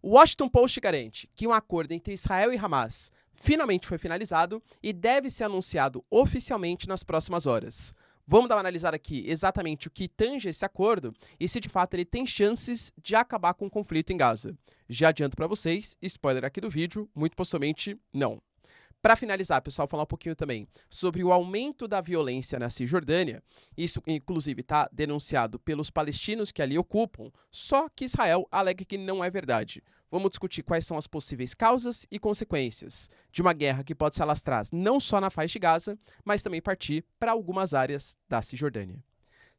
O Washington Post garante que um acordo entre Israel e Hamas finalmente foi finalizado e deve ser anunciado oficialmente nas próximas horas. Vamos dar uma analisada aqui exatamente o que tange esse acordo e se de fato ele tem chances de acabar com o conflito em Gaza. Já adianto para vocês, spoiler aqui do vídeo, muito possivelmente não. Para finalizar, pessoal, falar um pouquinho também sobre o aumento da violência na Cisjordânia. Isso, inclusive, está denunciado pelos palestinos que ali ocupam, só que Israel alega que não é verdade. Vamos discutir quais são as possíveis causas e consequências de uma guerra que pode se alastrar não só na faixa de Gaza, mas também partir para algumas áreas da Cisjordânia.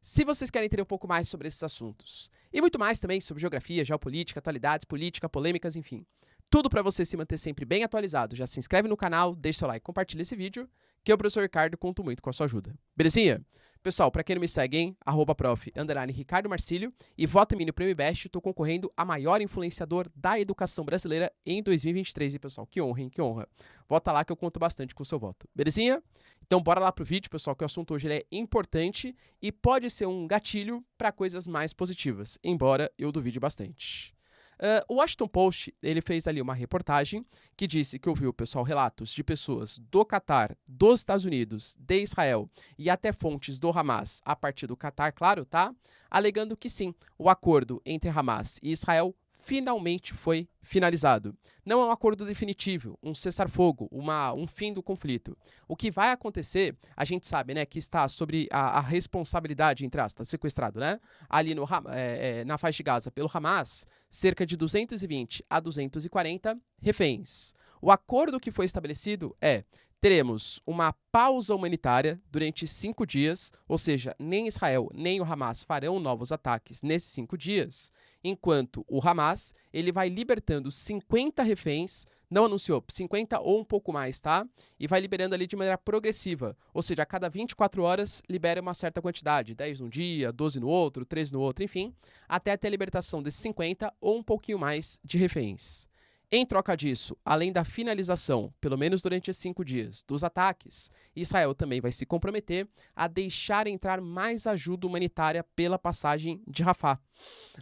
Se vocês querem entender um pouco mais sobre esses assuntos, e muito mais também sobre geografia, geopolítica, atualidades, política, polêmicas, enfim, tudo para você se manter sempre bem atualizado, já se inscreve no canal, deixa seu like, compartilha esse vídeo, que eu, professor Ricardo, conto muito com a sua ajuda. Belezinha? Pessoal, para quem não me segue, hein, @prof_Ricardo Marcílio e vota em mim no Prêmio Best, estou concorrendo a maior influenciador da educação brasileira em 2023, e pessoal, que honra, hein, que honra. Vota lá que eu conto bastante com o seu voto. Belezinha? Então bora lá pro vídeo, pessoal, que o assunto hoje ele é importante e pode ser um gatilho para coisas mais positivas, embora eu duvide bastante. O Washington Post ele fez ali uma reportagem que disse que ouviu, pessoal, relatos de pessoas do Catar, dos Estados Unidos, de Israel e até fontes do Hamas a partir do Catar, claro, tá? Alegando que sim, o acordo entre Hamas e Israel finalmente foi finalizado. Não é um acordo definitivo, um cessar-fogo, um fim do conflito. O que vai acontecer, a gente sabe, né, que está sobre a responsabilidade, entre aspas, sequestrado, né, ali na faixa de Gaza pelo Hamas, cerca de 220 a 240 reféns. O acordo que foi estabelecido é: teremos uma pausa humanitária durante 5 dias, ou seja, nem Israel nem o Hamas farão novos ataques nesses 5 dias, enquanto o Hamas ele vai libertando 50 reféns, não anunciou, 50 ou um pouco mais, tá? E vai liberando ali de maneira progressiva, ou seja, a cada 24 horas libera uma certa quantidade, 10 num dia, 12 no outro, 13 no outro, enfim, até ter a libertação desses 50 ou um pouquinho mais de reféns. Em troca disso, além da finalização, pelo menos durante esses 5 dias, dos ataques, Israel também vai se comprometer a deixar entrar mais ajuda humanitária pela passagem de Rafah.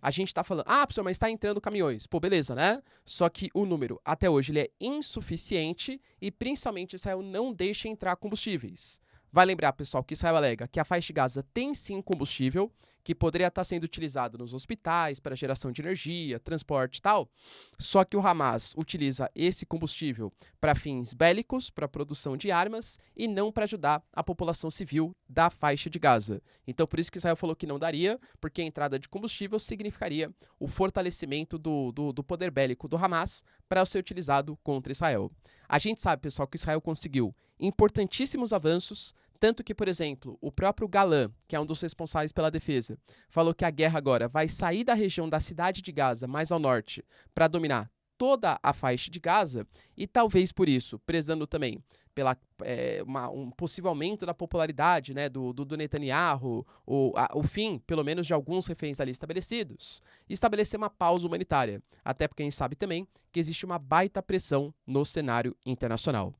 A gente está falando, professor, mas está entrando caminhões. Pô, beleza, né? Só que o número, até hoje, ele é insuficiente e, principalmente, Israel não deixa entrar combustíveis. Vai lembrar, pessoal, que Israel alega que a faixa de Gaza tem sim combustível, que poderia estar sendo utilizado nos hospitais para geração de energia, transporte e tal. Só que o Hamas utiliza esse combustível para fins bélicos, para produção de armas e não para ajudar a população civil da faixa de Gaza. Então, por isso que Israel falou que não daria, porque a entrada de combustível significaria o fortalecimento do poder bélico do Hamas para ser utilizado contra Israel. A gente sabe, pessoal, que Israel conseguiu importantíssimos avanços, tanto que, por exemplo, o próprio Galan, que é um dos responsáveis pela defesa, falou que a guerra agora vai sair da região da cidade de Gaza, mais ao norte, para dominar toda a faixa de Gaza, e talvez por isso, prezando também pela um possível aumento da popularidade, né, do Netanyahu, o fim, pelo menos, de alguns reféns ali estabelecidos, estabelecer uma pausa humanitária, até porque a gente sabe também que existe uma baita pressão no cenário internacional.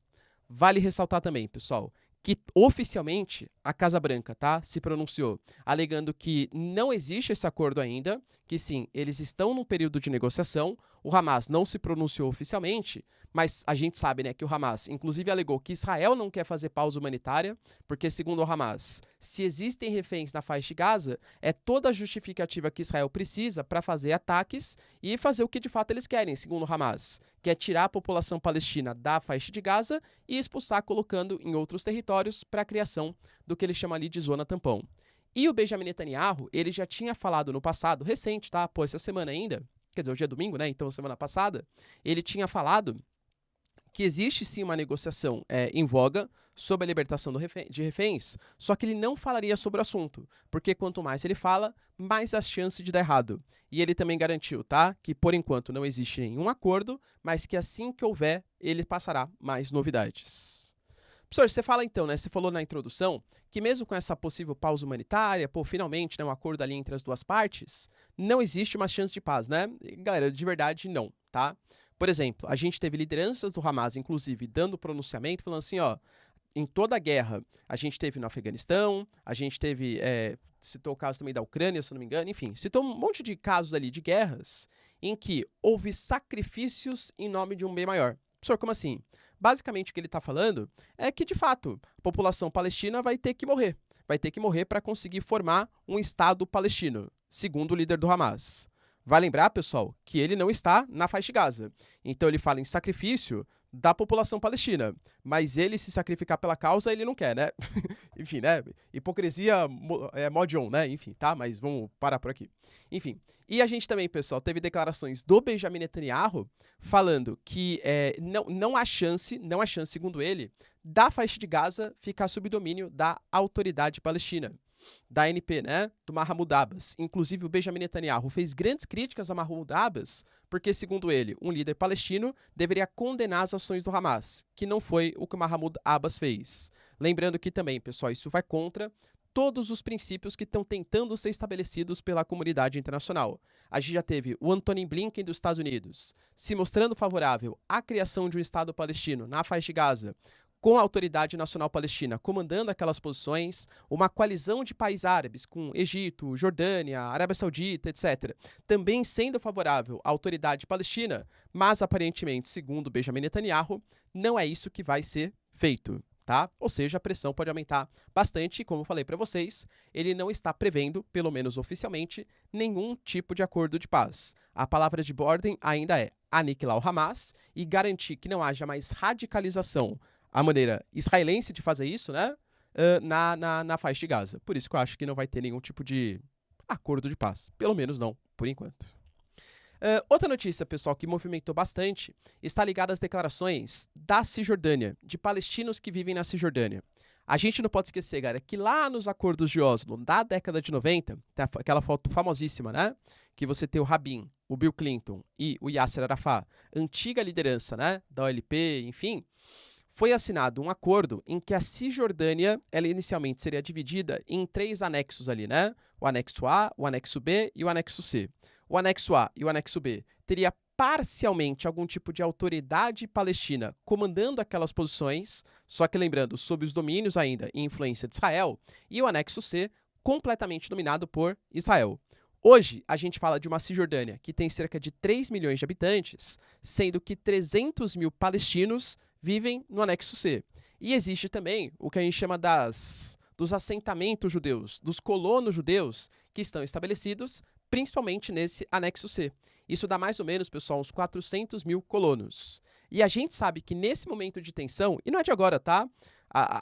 Vale ressaltar também, pessoal, que oficialmente a Casa Branca, tá, se pronunciou, alegando que não existe esse acordo ainda, que sim, eles estão num período de negociação. O Hamas não se pronunciou oficialmente, mas a gente sabe, né, que o Hamas inclusive alegou que Israel não quer fazer pausa humanitária, porque segundo o Hamas, se existem reféns na faixa de Gaza, é toda a justificativa que Israel precisa para fazer ataques e fazer o que de fato eles querem, segundo o Hamas, que é tirar a população palestina da faixa de Gaza e expulsar colocando em outros territórios para a criação do que ele chama ali de zona tampão. E o Benjamin Netanyahu, ele já tinha falado no passado, recente, tá? Pô, essa semana ainda, quer dizer, hoje é domingo, né? Então, semana passada, ele tinha falado que existe sim uma negociação em voga sobre a libertação de reféns, só que ele não falaria sobre o assunto, porque quanto mais ele fala, mais as chances de dar errado. E ele também garantiu, tá, que por enquanto não existe nenhum acordo, mas que assim que houver, ele passará mais novidades. Professor, você fala então, né, você falou na introdução, que mesmo com essa possível pausa humanitária, finalmente, né, um acordo ali entre as duas partes, não existe uma chance de paz, né? E, galera, de verdade, não, tá? Por exemplo, a gente teve lideranças do Hamas, inclusive, dando pronunciamento, falando assim, ó, em toda a guerra, a gente teve no Afeganistão, a gente teve, citou o caso também da Ucrânia, se eu não me engano, enfim, citou um monte de casos ali de guerras em que houve sacrifícios em nome de um bem maior. Professor, como assim? Basicamente o que ele está falando é que, de fato, a população palestina vai ter que morrer. Vai ter que morrer para conseguir formar um Estado palestino, segundo o líder do Hamas. Vai lembrar, pessoal, que ele não está na faixa de Gaza. Então ele fala em sacrifício da população palestina, mas ele se sacrificar pela causa, ele não quer, né? Enfim, né? Hipocrisia mod on, né? Enfim, tá? Mas vamos parar por aqui. Enfim, e a gente também, pessoal, teve declarações do Benjamin Netanyahu falando que não há chance, segundo ele, da faixa de Gaza ficar sob domínio da autoridade palestina, da ANP, né, do Mahmoud Abbas. Inclusive, o Benjamin Netanyahu fez grandes críticas a Mahmoud Abbas, porque, segundo ele, um líder palestino deveria condenar as ações do Hamas, que não foi o que o Mahmoud Abbas fez. Lembrando que também, pessoal, isso vai contra todos os princípios que estão tentando ser estabelecidos pela comunidade internacional. A gente já teve o Antony Blinken dos Estados Unidos se mostrando favorável à criação de um Estado palestino na faixa de Gaza, com a Autoridade Nacional Palestina comandando aquelas posições, uma coalizão de países árabes, com Egito, Jordânia, Arábia Saudita, etc., também sendo favorável à Autoridade Palestina, mas aparentemente, segundo Benjamin Netanyahu, não é isso que vai ser feito, tá? Ou seja, a pressão pode aumentar bastante e, como eu falei para vocês, ele não está prevendo, pelo menos oficialmente, nenhum tipo de acordo de paz. A palavra de ordem ainda é aniquilar o Hamas e garantir que não haja mais radicalização, a maneira israelense de fazer isso, né, na faixa de Gaza. Por isso que eu acho que não vai ter nenhum tipo de acordo de paz. Pelo menos não, por enquanto. Outra notícia, pessoal, que movimentou bastante, está ligada às declarações da Cisjordânia, de palestinos que vivem na Cisjordânia. A gente não pode esquecer, galera, que lá nos acordos de Oslo, da década de 90, tem aquela foto famosíssima, né, que você tem o Rabin, o Bill Clinton e o Yasser Arafat, antiga liderança, né, da OLP, enfim, foi assinado um acordo em que a Cisjordânia, ela inicialmente seria dividida em 3 anexos ali, né? O anexo A, o anexo B e o anexo C. O anexo A e o anexo B teria parcialmente algum tipo de autoridade palestina comandando aquelas posições, só que lembrando, sob os domínios ainda e influência de Israel, e o anexo C completamente dominado por Israel. Hoje, a gente fala de uma Cisjordânia que tem cerca de 3 milhões de habitantes, sendo que 300 mil palestinos vivem no anexo C. E existe também o que a gente chama dos assentamentos judeus, dos colonos judeus que estão estabelecidos principalmente nesse anexo C. Isso dá mais ou menos, pessoal, uns 400 mil colonos. E a gente sabe que nesse momento de tensão, e não é de agora, tá?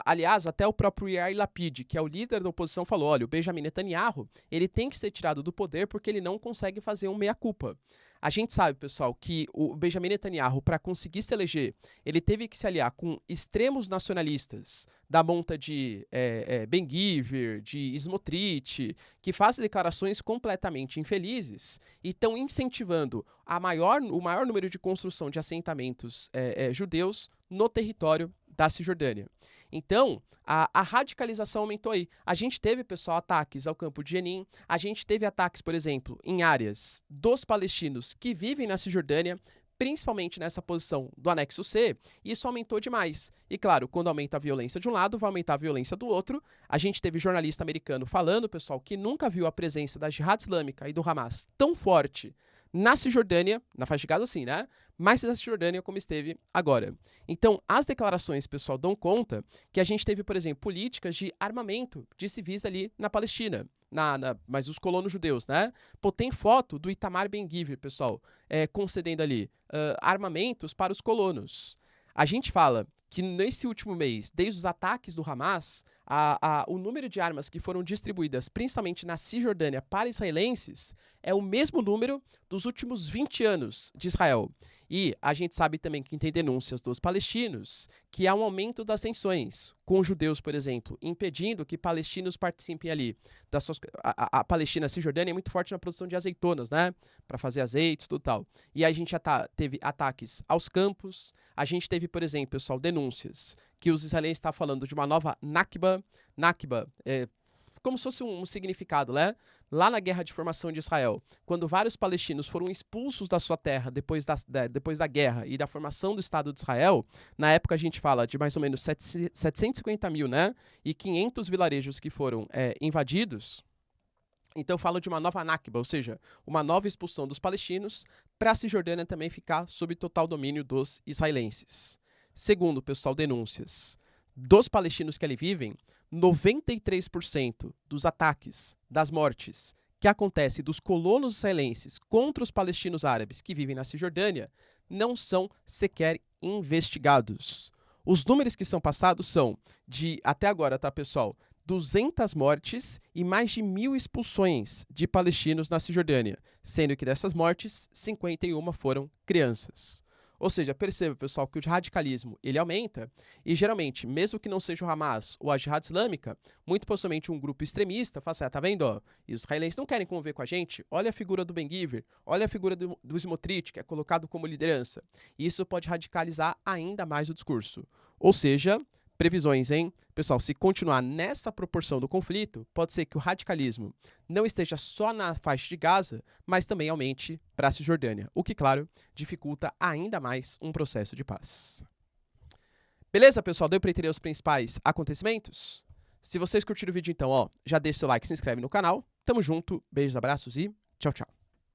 Aliás, até o próprio Yair Lapid, que é o líder da oposição, falou, olha, o Benjamin Netanyahu, ele tem que ser tirado do poder porque ele não consegue fazer um meia-culpa. A gente sabe, pessoal, que o Benjamin Netanyahu, para conseguir se eleger, ele teve que se aliar com extremos nacionalistas da monta de Ben-Gvir, de Smotrich, que fazem declarações completamente infelizes e estão incentivando o maior número de construção de assentamentos judeus no território da Cisjordânia. Então, a radicalização aumentou aí. A gente teve, pessoal, ataques ao campo de Jenin, a gente teve ataques, por exemplo, em áreas dos palestinos que vivem na Cisjordânia, principalmente nessa posição do anexo C, e isso aumentou demais. E claro, quando aumenta a violência de um lado, vai aumentar a violência do outro. A gente teve jornalista americano falando, pessoal, que nunca viu a presença da Jihad Islâmica e do Hamas tão forte na Cisjordânia, na faixa de Gaza sim, né? Mas na Cisjordânia como esteve agora. Então, as declarações, pessoal, dão conta que a gente teve, por exemplo, políticas de armamento de civis ali na Palestina, mas os colonos judeus, né? Pô, tem foto do Itamar Ben-Gvir, pessoal, concedendo ali armamentos para os colonos. A gente fala que nesse último mês, desde os ataques do Hamas, o número de armas que foram distribuídas, principalmente na Cisjordânia, para israelenses, é o mesmo número dos últimos 20 anos de Israel. E a gente sabe também que tem denúncias dos palestinos que há um aumento das tensões com judeus, por exemplo, impedindo que palestinos participem ali. A Palestina, a Cisjordânia é muito forte na produção de azeitonas, né? Para fazer azeites, tudo tal. E a gente já teve ataques aos campos. A gente teve, por exemplo, pessoal, denúncias que os israelenses estavam falando de uma nova Nakba. Nakba é como se fosse um significado, né? lá na Guerra de Formação de Israel, quando vários palestinos foram expulsos da sua terra depois da guerra e da formação do Estado de Israel, na época a gente fala de mais ou menos 750 mil, né? E 500 vilarejos que foram invadidos. Então falo de uma nova Nakba, ou seja, uma nova expulsão dos palestinos para a Cisjordânia também ficar sob total domínio dos israelenses. Segundo, pessoal, denúncias dos palestinos que ali vivem, 93% dos ataques, das mortes que acontecem dos colonos israelenses contra os palestinos árabes que vivem na Cisjordânia não são sequer investigados. Os números que são passados são de, até agora, tá, pessoal, 200 mortes e mais de 1.000 expulsões de palestinos na Cisjordânia, sendo que dessas mortes, 51 foram crianças. Ou seja, perceba, pessoal, que o radicalismo ele aumenta e, geralmente, mesmo que não seja o Hamas ou a Jihad Islâmica, muito possivelmente um grupo extremista fala assim, tá vendo, ó, e os israelenses não querem conviver com a gente? Olha a figura do Ben-Gvir, olha a figura do Smotrich, que é colocado como liderança. E isso pode radicalizar ainda mais o discurso. Ou seja, previsões, hein? Pessoal, se continuar nessa proporção do conflito, pode ser que o radicalismo não esteja só na faixa de Gaza, mas também aumente para a Cisjordânia, o que, claro, dificulta ainda mais um processo de paz. Beleza, pessoal? Deu para entender os principais acontecimentos? Se vocês curtiram o vídeo, então, ó, já deixa seu like, se inscreve no canal. Tamo junto, beijos, abraços e tchau, tchau.